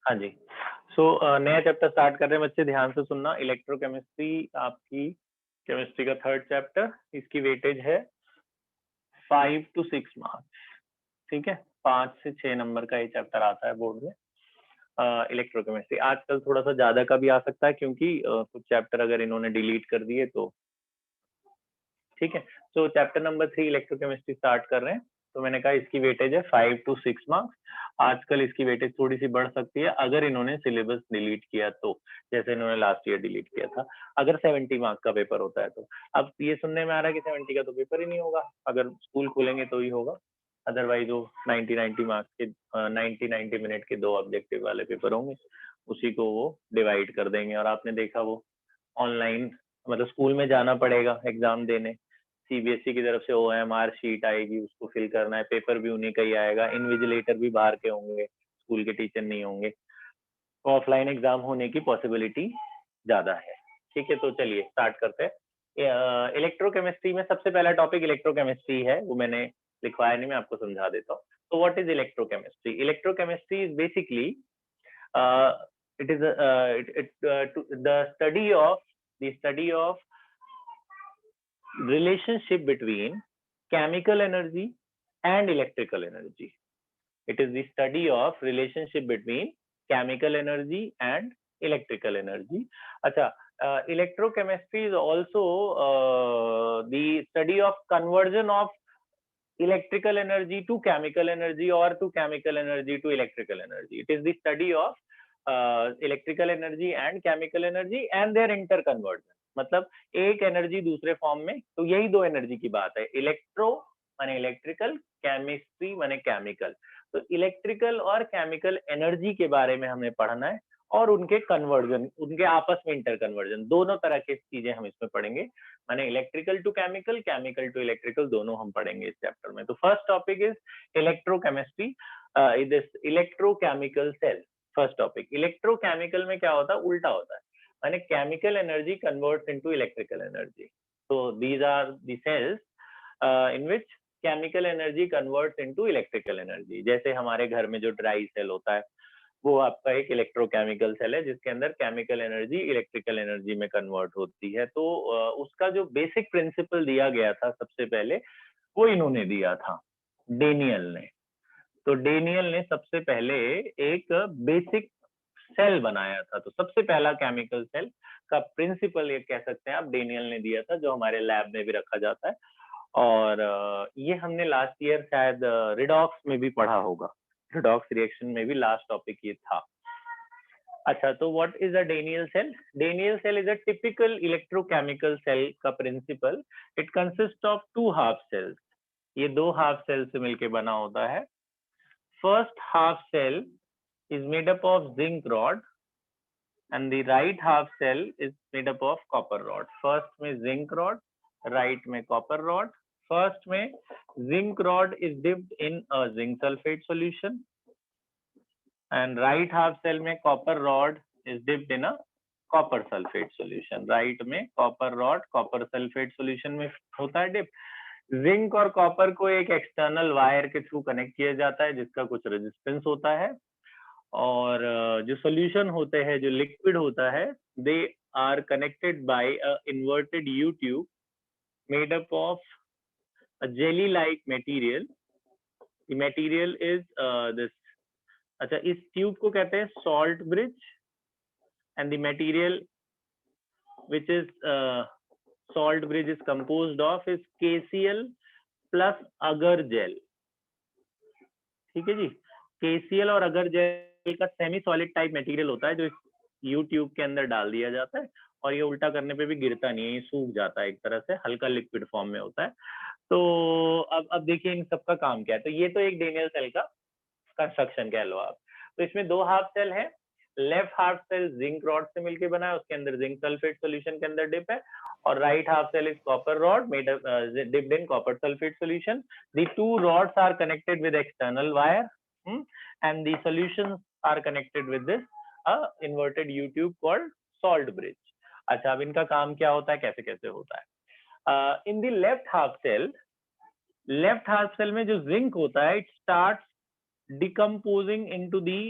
हाँ जी। नया chapter start कर रहे हैं बच्चे, ध्यान से सुनना। इलेक्ट्रोकेमिस्ट्री आपकी केमिस्ट्री का थर्ड चैप्टर, इसकी वेटेज है 5 to 6 मार्क्स। ठीक है, 5 से 6 नंबर का ये चैप्टर आता है बोर्ड में। इलेक्ट्रोकेमिस्ट्री आजकल थोड़ा सा ज्यादा का भी आ सकता है, क्योंकि कुछ चैप्टर अगर इन्होंने डिलीट कर दिए तो। ठीक है, तो चैप्टर नंबर 3 इलेक्ट्रोकेमिस्ट्री स्टार्ट कर रहे हैं। तो मैंने कहा इसकी वेटेज है 5 to 6 मार्क्स। आजकल इसकी वेटेज थोड़ी सी बढ़ सकती है अगर इन्होंने सिलेबस डिलीट किया तो, जैसे इन्होंने लास्ट ईयर डिलीट किया था। अगर 70 मार्क्स का पेपर होता है तो। अब ये सुनने में आ रहा है कि 70 का तो पेपर ही नहीं होगा, अगर स्कूल खोलेंगे तो ही होगा। अदरवाइज वो 90 मार्क्स के 90 मिनट के 2 ऑब्जेक्टिव वाले पेपर होंगे, उसी को वो डिवाइड कर देंगे। और आपने देखा वो ऑनलाइन, मतलब स्कूल में जाना पड़ेगा एग्जाम देने। सीबीएसई की तरफ से ओएमआर शीट आएगी, उसको फिल करना है, पेपर भी उन्हीं का ही आएगा। इनविजिलेटर भी बाहर के होंगे, स्कूल के टीचर नहीं होंगे। तो ऑफलाइन एग्जाम होने की पॉसिबिलिटी ज्यादा है। ठीक है, तो चलिए स्टार्ट करते हैं। इलेक्ट्रोकेमिस्ट्री में सबसे पहला टॉपिक इलेक्ट्रोकेमिस्ट्री है, वो मैंने लिखवाया नहीं, मैं आपको समझा देता हूँ। तो what is electrochemistry? Electrochemistry is basically it is the study of relationship between chemical energy and electrical energy. It is the study of relationship between chemical energy and electrical energy. अच्छा, electrochemistry is also the study of conversion of electrical energy to chemical energy or to chemical energy to electrical energy. It is the study of electrical energy and chemical energy and their interconversion. मतलब एक energy दूसरे form में, तो यही दो energy की बात है। इलेक्ट्रो माने इलेक्ट्रिकल, केमिस्ट्री माने केमिकल। तो इलेक्ट्रिकल और केमिकल एनर्जी के बारे में हमें पढ़ना है, और उनके कन्वर्जन, उनके आपस में इंटर कन्वर्जन, दोनों तरह की चीजें हम इसमें पढ़ेंगे। माने electrical to chemical, chemical to electrical, दोनों हम पढ़ेंगे इस चैप्टर में। तो first topic is electrochemistry, electrochemical cell. First topic electrochemical में क्या होता है, उल्टा होता है, माने chemical energy converts into electrical energy. तो these are the cells in which chemical energy converts into electrical energy. जैसे हमारे घर में जो ड्राई सेल होता है, वो आपका एक इलेक्ट्रोकेमिकल सेल है, जिसके अंदर केमिकल एनर्जी इलेक्ट्रिकल एनर्जी में कन्वर्ट होती है। तो उसका जो बेसिक प्रिंसिपल दिया गया था सबसे पहले, वो इन्होंने दिया था, डेनियल ने। तो डेनियल ने सबसे पहले एक बेसिक सेल बनाया था। तो सबसे पहला केमिकल सेल का प्रिंसिपल ये कह सकते हैं आप, डेनियल ने दिया था, जो हमारे लैब में भी रखा जाता है। और ये हमने लास्ट ईयर शायद रिडॉक्स में भी पढ़ा होगा, रिडॉक्स रिएक्शन में भी लास्ट टॉपिक ये था। अच्छा, तो what is a Daniell cell? Daniell cell is a typical electrochemical cell का principle. It consist of 2 half cells. ये 2 हाफ सेल से मिलके बना होता है। First half cell is made up of zinc rod and the right half cell is made up of copper rod. First में zinc rod, right में copper rod. First में zinc rod is dipped in a zinc sulfate solution and right half cell में copper rod is dipped in a copper sulfate solution. Right में copper rod copper sulfate solution में होता है dip. Zinc और copper को एक external wire के through connect किया जाता है, जिसका कुछ रेजिस्टेंस होता है। और जो सॉल्यूशन होते हैं, जो लिक्विड होता है, they are connected by a inverted U tube made up of a jelly like material. The material is this. अच्छा, इस ट्यूब को कहते हैं salt bridge and the material which is salt bridge is composed of is KCl plus agar gel। ठीक है जी, KCl और अगर jail का सेमी सॉलिड टाइप मटेरियल होता है, जो यू ट्यूब के अंदर डाल दिया जाता है, और ये उल्टा करने पे भी गिरता नहीं है, ये सूख जाता है, एक तरह से हल्का लिक्विड फॉर्म में होता है। तो अब देखिए इन सबका काम क्या है। तो ये तो एक डेनियल सेल का कंस्ट्रक्शन कह लो आप। तो इसमें 2 हाफ सेल है। Left half cell zinc rod से मिलके बना है, उसके अंदर जिंक सल्फेट सॉल्यूशन के अंदर डिप है। और right half cell is copper rod made dipped in copper sulphate solution. The 2 rods are connected with external wire and the solutions are connected with this inverted U tube called salt bridge। अच्छा, अब इनका काम क्या होता है, कैसे कैसे होता है? In the left half cell में जो जिंक होता है, it starts decomposing into the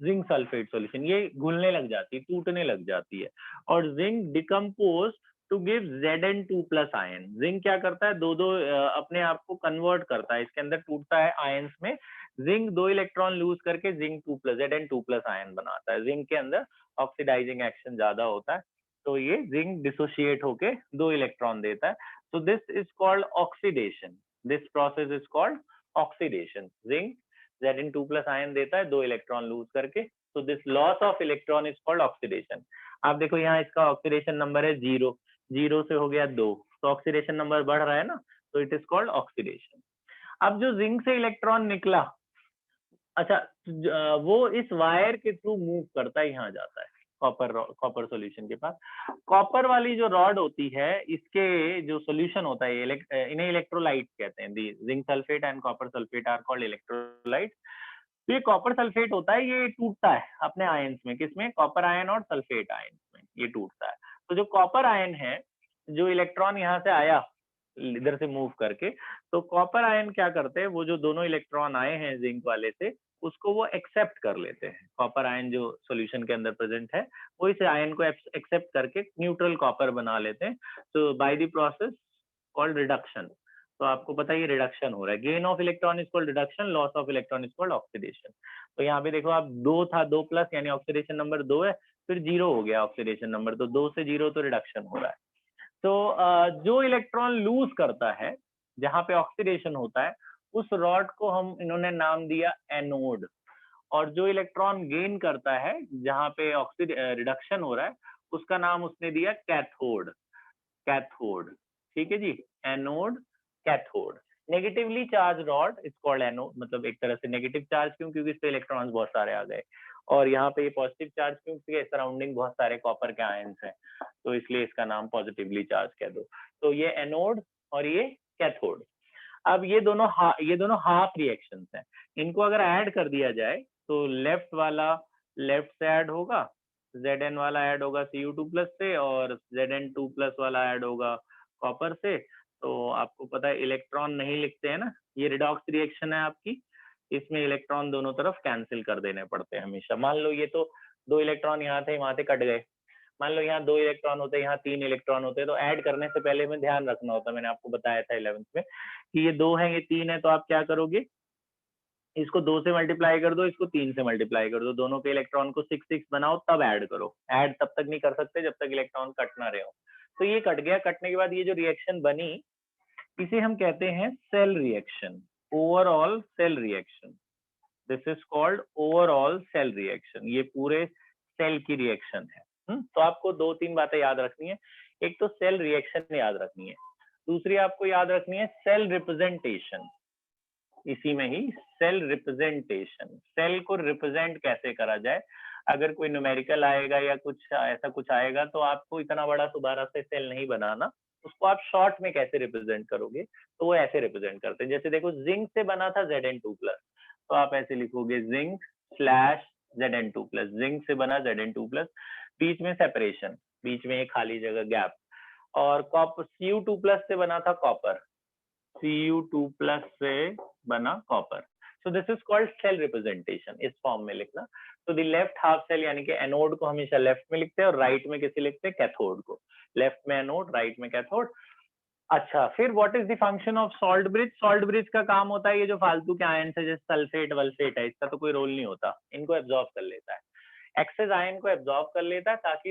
zinc sulphate solution, ये घुलने लग जाती है, टूटने लग जाती है। और zinc decompose to give Zn2+ ion. Zinc क्या करता है, दो दो अपने आप को कन्वर्ट करता है, इसके अंदर टूटता है आयंस में। जिंक 2 इलेक्ट्रॉन लूज करके Zn2+ Zn2+ आयन बनाता है। जिंक के अंदर ऑक्सीडाइजिंग एक्शन ज्यादा होता है, तो ये जिंक डिसोशिएट होके 2 इलेक्ट्रॉन देता है। So this is called oxidation. This process is called oxidation. Zinc Zn2+ ion देता है 2 इलेक्ट्रॉन लूज करके, so this loss of electron is called oxidation. आप देखो यहाँ इसका ऑक्सीडेशन नंबर है 0, 0 से हो गया 2, तो ऑक्सीडेशन नंबर बढ़ रहा है ना, तो इट इज कॉल्ड ऑक्सीडेशन। अब जो जिंक से इलेक्ट्रॉन निकला, अच्छा वो इस वायर के थ्रू मूव करता है, यहाँ जाता है कॉपर सॉल्यूशन के पास। कॉपर वाली जो रॉड होती है, इसके जो सॉल्यूशन होता है, इन्हें इलेक्ट्रोलाइट कहते हैं। The zinc sulphate and copper sulphate are called electrolyte. तो ये कॉपर सल्फेट होता है, ये टूटता है अपने आयंस में, किसमें, कॉपर आयन और सल्फेट आयन में ये टूटता है। तो जो कॉपर आयन है, जो इलेक्ट्रॉन यहाँ से आया इधर से मूव करके, तो कॉपर आयन क्या करते हैं, वो जो दोनों इलेक्ट्रॉन आए हैं जिंक वाले से, उसको वो एक्सेप्ट कर लेते हैं। कॉपर आयन जो सॉल्यूशन के अंदर प्रेजेंट है, वो इस आयन को एक्सेप्ट करके न्यूट्रल कॉपर बना लेते हैं। तो by the process called reduction. तो आपको पता है ये रिडक्शन हो रहा है। Gain of electron is called reduction, loss of electron is called oxidation. तो यहाँ पे देखो आप 2 था, 2+ यानी ऑक्सीडेशन नंबर 2 है, फिर 0 हो गया ऑक्सीडेशन नंबर, तो 2 से 0 तो रिडक्शन हो रहा है। तो जो इलेक्ट्रॉन लूज करता है, जहां पे ऑक्सीडेशन होता है, उस रॉड को हम इन्होंने नाम दिया एनोड। और जो इलेक्ट्रॉन गेन करता है, जहां पे रिडक्शन हो रहा है, उसका नाम उसने दिया कैथोड। कैथोड, ठीक है जी, anode, cathode. Negatively charge rod is called anode, मतलब एक तरह से नेगेटिव चार्ज क्यों, क्योंकि इस पे इलेक्ट्रॉन्स बहुत सारे आ गए। और यहाँ पे ये पॉजिटिव चार्ज क्यों, क्योंकि सराउंडिंग बहुत सारे कॉपर के आयंस हैं, तो इसलिए इसका नाम पॉजिटिवली चार्ज कह दो। तो ये एनोड और ये कैथोड। अब ये दोनों हाफ रिएक्शंस हैं। इनको अगर ऐड कर दिया जाए, तो लेफ्ट वाला लेफ्ट से ऐड होगा, Zn वाला ऐड होगा Cu2+ से, और Zn2+ वाला ऐड होगा कॉपर से। तो आपको पता है इलेक्ट्रॉन नहीं लिखते हैं ना, ये रिडॉक्स रिएक्शन है आपकी, इसमें इलेक्ट्रॉन दोनों तरफ कैंसिल कर देने पड़ते हैं हमेशा। मान लो ये तो 2 इलेक्ट्रॉन यहाँ थे, वहां से कट गए। मान लो यहाँ 2 इलेक्ट्रॉन होते, यहाँ 3 इलेक्ट्रॉन होते, तो ऐड करने से पहले में ध्यान रखना होता, मैंने आपको बताया था 11th में कि ये 2 है, ये 3 है, तो आप क्या करोगे, इसको 2 से मल्टीप्लाई कर दो, इसको 3 से मल्टीप्लाई कर दो, दोनों के इलेक्ट्रॉन को 6 6 बनाओ, तब ऐड करो। ऐड तब तक नहीं कर सकते जब तक इलेक्ट्रॉन कट ना रहे हो। तो ये कट गया, कटने के बाद ये जो रिएक्शन बनी, इसे हम कहते हैं cell reaction, overall cell reaction. This is called overall cell reaction. ये पूरे सेल की रिएक्शन है। तो आपको 2-3 बातें याद रखनी है। एक तो सेल रिएक्शन याद रखनी है, दूसरी आपको याद रखनी है सेल रिप्रेजेंटेशन। इसी में ही सेल रिप्रेजेंटेशन, सेल को रिप्रेजेंट कैसे करा जाए। अगर कोई न्यूमेरिकल आएगा या कुछ ऐसा कुछ आएगा, तो आपको इतना बड़ा दोबारा से सेल नहीं बनाना, उसको आप शॉर्ट में कैसे रिप्रेजेंट करोगे, तो वो ऐसे रिप्रेजेंट करते हैं। जैसे देखो जिंक से बना था Zn2+, तो आप ऐसे लिखोगे जिंक स्लैश Zn2+, जिंक से बना Zn2+, बीच में सेपरेशन, बीच में एक खाली जगह गैप। और कॉपर Cu2+ से बना था कॉपर, Cu2+ से बना copper. So this is called cell representation, इस फॉर्म में लिखना। तो द लेफ्ट हाफ सेल यानी कि एनोड को हमेशा लेफ्ट में लिखते हैं, और राइट में किसे लिखते हैं, कैथोड को। लेफ्ट में एनोड, राइट में कैथोड। अच्छा, फिर what is the function of salt bridge. Salt bridge का काम होता है, ये जो फालतू के आयन है जैसे सल्फेट वल्फेट है, इसका तो कोई रोल नहीं होता, इनको एब्जॉर्ब कर लेता है। एक्सेस आयन को एब्जॉर्ब कर लेता है, ताकि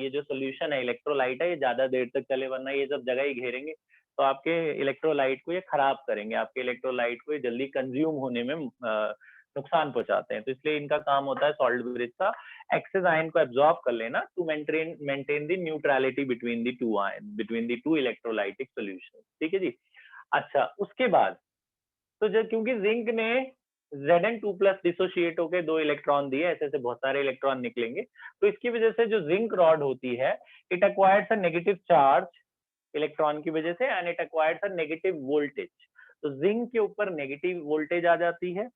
ये जो सोल्यूशन है, इलेक्ट्रोलाइट है, ये ज्यादा देर तक चले, वरना ये सब जगह ही घेरेंगे, तो आपके इलेक्ट्रोलाइट को ये खराब करेंगे, आपके इलेक्ट्रोलाइट को ये जल्दी कंज्यूम होने में नुकसान पहुंचाते हैं। तो इसलिए इनका काम होता है सॉल्ट ब्रिज का, एक्सेस आयन को एब्जॉर्ब कर लेना, to maintain the neutrality between the two ion, between the two electrolytic solution. ठीक है जी। अच्छा, उसके बाद तो जब क्योंकि जिंक ने Zn2+ डिसोशिएट होकर 2 इलेक्ट्रॉन दिए, ऐसे ऐसे बहुत सारे इलेक्ट्रॉन निकलेंगे, तो इसकी वजह से जो जिंक रॉड होती है, it acquires a negative charge electron की वजह से, and it acquires a negative voltage. तो जिंक के ऊपर नेगेटिव वोल्टेज आ जाती है,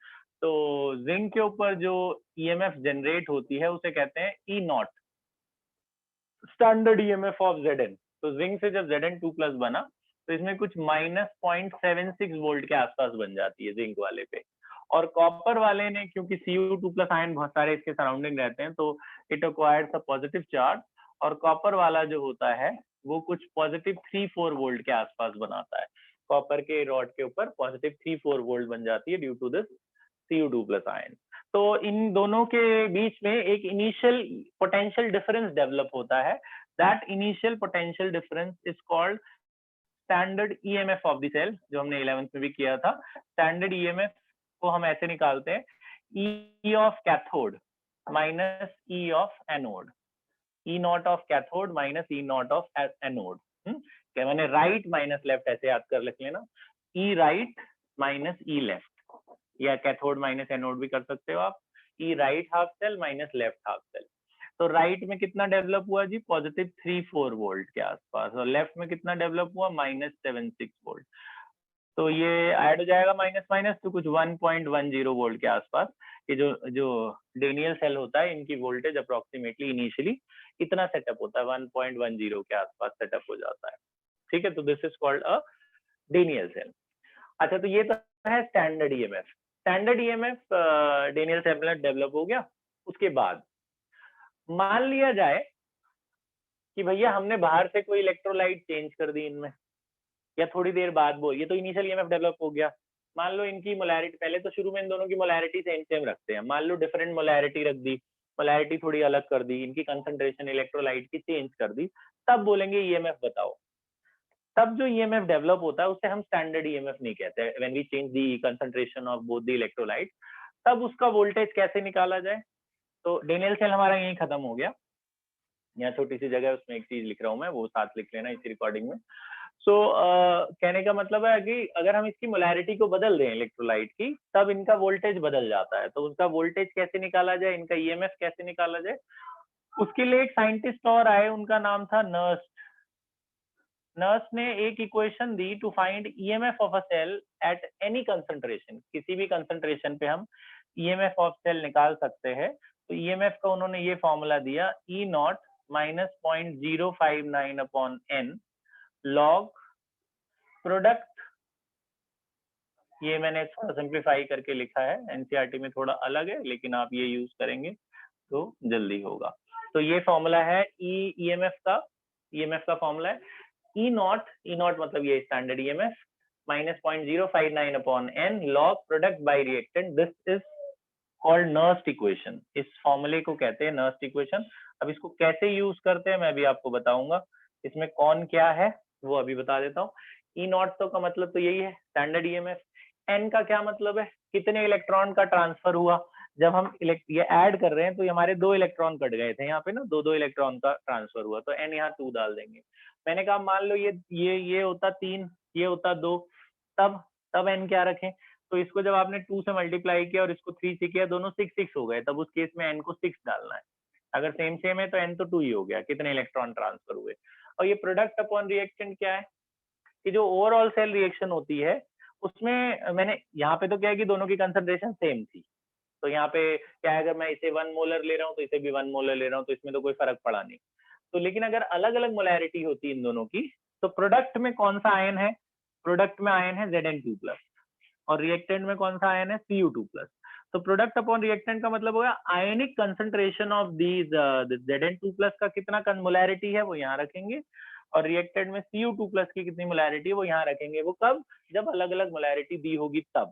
तो जिंक के ऊपर जो ईएमएफ जनरेट होती है, उसे कहते हैं E0, standard EMF of Zn। तो जिंक से जब Zn2+ बना, तो इसमें कुछ -0.76 वोल्ट के आसपास बन जाती है जिंक वाले पे। और कॉपर वाले ने क्योंकि Cu2 प्लस आयन बहुत सारे इसके सराउंडिंग रहते हैं तो it acquires a positive charge, और कॉपर वाला जो होता है वो कुछ पॉजिटिव 3-4 वोल्ट के आसपास बनाता है। कॉपर के रॉड के ऊपर पॉजिटिव 3-4 वोल्ट बन जाती है due to this Cu2 plus ion. तो इन दोनों के बीच में एक इनिशियल पोटेंशियल डिफरेंस डेवलप होता है। That initial potential difference is called standard EMF of the cell, जो हमने 11th में भी किया था। स्टैंडर्ड ईएमएफ को हम ऐसे निकालते हैं, ई of cathode minus E of anode, E not of cathode minus E not of anode. क्या मैंने राइट माइनस लेफ्ट ऐसे याद कर लिख लेना, E right minus E left, या कैथोड माइनस एनोड भी कर सकते हो आप, E right half cell minus left half cell. तो राइट में कितना डेवलप हुआ जी, पॉजिटिव 3-4 वोल्ट के आसपास, और लेफ्ट में कितना डेवलप हुआ, -76 वोल्ट। तो ये ऐड हो जाएगा माइनस माइनस तो कुछ 1.10 वोल्ट के आसपास। ये जो डेनियल सेल होता है इनकी वोल्टेज अप्रोक्सीमेटली इनिशियली इतना सेटअप होता है, 1.10 के आसपास सेटअप हो जाता है। ठीक है, तो this is called a Daniell cell. अच्छा, तो ये तो है standard EMF. Standard EMF Daniell cell में डेवलप हो गया। उसके बाद मान लिया जाए कि भैया हमने बाहर से कोई इलेक्ट्रोलाइट चेंज कर दी इनमें, या थोड़ी देर बाद वो, ये तो इनिशियल ईएमएफ डेवलप हो गया। मान लो इनकी मोलैरिटी, पहले तो शुरू में इन दोनों की मोलैरिटी सेम सेम रखते हैं, मान लो डिफरेंट मोलैरिटी रख दी, मोलैरिटी थोड़ी अलग कर दी, इनकी कंसंट्रेशन इलेक्ट्रोलाइट की चेंज कर दी, तब बोलेंगे ईएमएफ बताओ। तब जो ईएमएफ डेवलप होता है उसे हम स्टैंडर्ड ईएमएफ नहीं कहते। When we change the concentration of both the electrolyte, तब उसका वोल्टेज कैसे निकाला जाए। तो डेनियल सेल हमारा यही खत्म हो गया। यहाँ छोटी सी जगह उसमें एक चीज लिख रहा हूँ मैं, वो साथ लिख लेना इसी रिकॉर्डिंग में। सो कहने का मतलब है कि अगर हम इसकी मोलैरिटी को बदल दें इलेक्ट्रोलाइट की, तब इनका वोल्टेज बदल जाता है। तो उसका वोल्टेज कैसे निकाला जाए, इनका ईएमएफ कैसे निकाला जाए, उसके लिए एक साइंटिस्ट और आए, उनका नाम था नर्स्ट। नर्स ने एक इक्वेशन दी to find EMF of a cell at any concentration. किसी भी कंसंट्रेशन पे हम ईएमएफ ऑफ सेल निकाल सकते हैं। तो ईएमएफ का उन्होंने ये फॉर्मूला दिया, E naught minus 0.059 upon n log product, ये मैंने थोड़ा सिंप्लीफाई करके लिखा है, एनसीईआरटी में थोड़ा अलग है, लेकिन आप ये यूज करेंगे तो जल्दी होगा। तो ये फॉर्मूला है ईएमएफ का फॉर्मूला है ई नॉट मतलब ये standard EMF minus 0.059 upon n log product by reactant. This is called Nernst equation. इस फॉर्मूले को कहते हैं नर्स्ट इक्वेशन। अब इसको कैसे यूज करते हैं मैं भी आपको बताऊंगा। इसमें कौन क्या है वो अभी बता देता हूँ। ई नॉट तो का मतलब तो यही है स्टैंडर्ड ईएमएफ। एन का क्या मतलब है, कितने इलेक्ट्रॉन का ट्रांसफर हुआ। जब हम ये ऐड कर रहे हैं तो हमारे 2 इलेक्ट्रॉन कट गए थे यहाँ पे ना, 2 इलेक्ट्रॉन का ट्रांसफर हुआ, तो एन यहाँ 2 डाल देंगे। मैंने कहा मान लो ये होता 3, ये होता 2, तब एन क्या रखें। तो इसको जब आपने 2 से मल्टीप्लाई किया और इसको 3 से किया, दोनों 6 हो गए, तब उस केस में एन को 6 डालना है। अगर सेम सेम है तो एन तो 2 ही हो गया, कितने इलेक्ट्रॉन ट्रांसफर हुए। और ये प्रोडक्ट अपॉन रिएक्टेंट क्या है कि जो ओवरऑल सेल रिएक्शन होती है उसमें मैंने यहाँ पे तो क्या है कि दोनों की कंसंट्रेशन सेम थी, तो यहाँ पे क्या है, अगर मैं इसे 1 मोलर ले रहा हूँ तो इसे भी 1 मोलर ले रहा हूँ, तो इसमें तो कोई फर्क पड़ा नहीं। तो लेकिन अगर अलग अलग मोलैरिटी होती इन दोनों की, तो प्रोडक्ट में कौन सा आयन है, प्रोडक्ट में आयन है Zn2+, और रिएक्टेंट में कौन सा आयन है Cu2+। तो प्रोडक्ट अपॉन रिएक्टेंट का मतलब होगा आयनिक कंसंट्रेशन ऑफ दीज Zn2+ का कितना मोलैरिटी है वो यहाँ रखेंगे, और रिएक्टेंट में Cu2+ की कितनी मोलैरिटी है वो यहाँ रखेंगे। वो कब, जब अलग अलग मोलैरिटी दी होगी तब,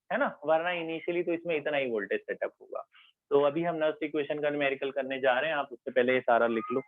है ना, वरना इनिशियली तो इसमें इतना ही वोल्टेज सेटअप होगा। तो अभी हम नर्स्ट इक्वेशन का न्यूमेरिकल करने जा रहे हैं, आप उससे पहले ये सारा लिख लो।